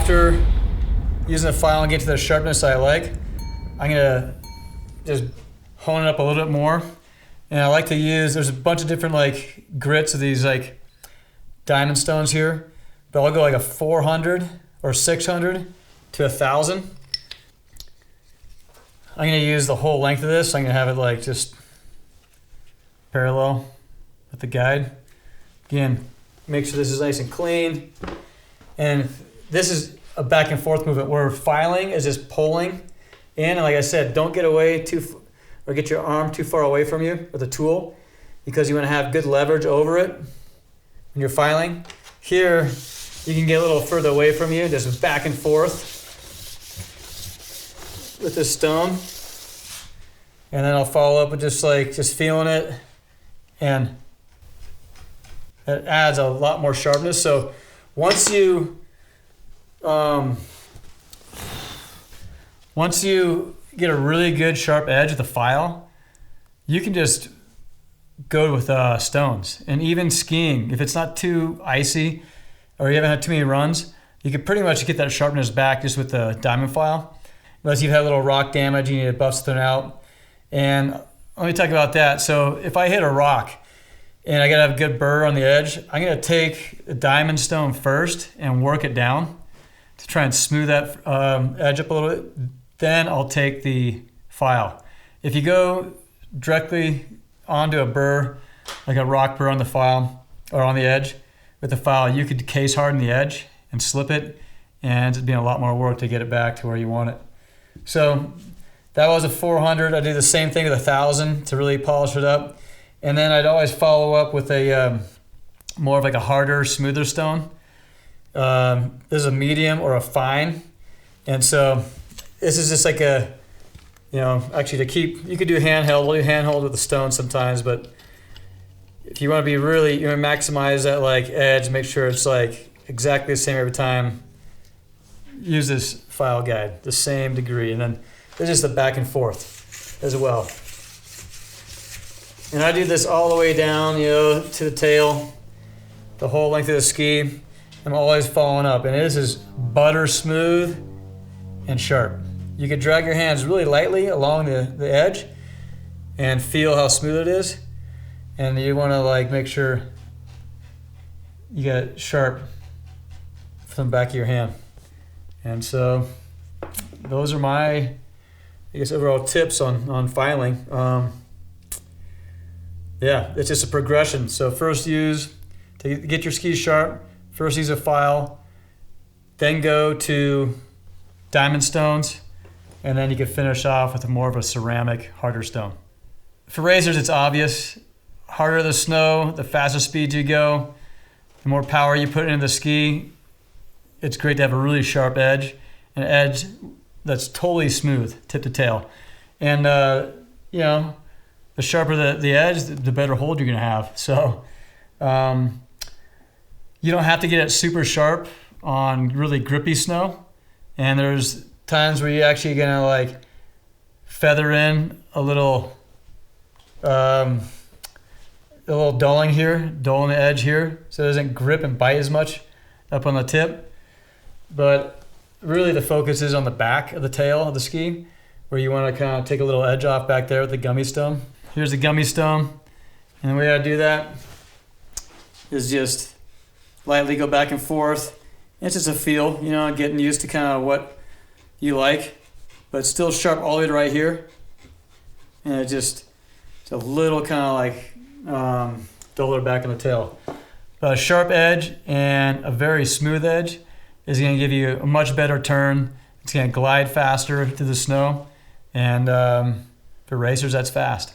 after using the file and get to the sharpness I like, I'm gonna just hone it up a little bit more. And I like to use, there's a bunch of different like grits of these like diamond stones here, but I'll go like a 400 or 600 to 1,000. I'm gonna use the whole length of this. I'm gonna have it like just parallel with the guide. Again, make sure this is nice and clean. And this is a back and forth movement where filing is just pulling in. And like I said, don't get away or get your arm too far away from you with the tool, because you want to have good leverage over it when you're filing. Here, you can get a little further away from you, just back and forth with this stone. And then I'll follow up with just feeling it, and it adds a lot more sharpness. So once you get a really good sharp edge with the file, you can just go with stones. And even skiing, if it's not too icy or you haven't had too many runs, you can pretty much get that sharpness back just with the diamond file. Unless you've had a little rock damage, you need to buff something out. And let me talk about that. So if I hit a rock and I gotta have a good burr on the edge, I'm gonna take the diamond stone first and work it down to try and smooth that edge up a little bit. Then I'll take the file. If you go directly onto a burr, like a rock burr on the file or on the edge with the file, you could case harden the edge and slip it, and it'd be a lot more work to get it back to where you want it. So that was a 400. I do the same thing with 1,000 to really polish it up. And then I'd always follow up with a more of like a harder, smoother stone. This is a medium or a fine. And so this is just like a, actually you could do handheld. We'll do handheld with the stone sometimes, but if you want to be really, maximize that like edge, make sure it's like exactly the same every time, use this file guide, the same degree. And then there's just the back and forth as well. And I do this all the way down, to the tail, the whole length of the ski. I'm always following up, and this is butter smooth and sharp. You could drag your hands really lightly along the edge and feel how smooth it is. And you want to make sure you got it sharp from the back of your hand. And so those are my, overall tips on filing. It's just a progression. So first to get your skis sharp, first use a file, then go to diamond stones, and then you can finish off with more of a ceramic, harder stone. For racers, it's obvious. Harder the snow, the faster speed you go, the more power you put into the ski. It's great to have a really sharp edge, an edge that's totally smooth, tip to tail. And, the sharper the edge, the better hold you're going to have. So you don't have to get it super sharp on really grippy snow. And there's times where you're actually going to feather in a little dulling here, dulling the edge here, so it doesn't grip and bite as much up on the tip. But really the focus is on the back of the tail of the ski, where you want to kind of take a little edge off back there with the gummy stone. Here's the gummy stone, and the way I do that is just lightly go back and forth. It's just a feel, getting used to kind of what you like, but still sharp all the way to right here. And it's a little kind of duller back in the tail. But a sharp edge and a very smooth edge is going to give you a much better turn. It's going to glide faster through the snow. And for racers, that's fast.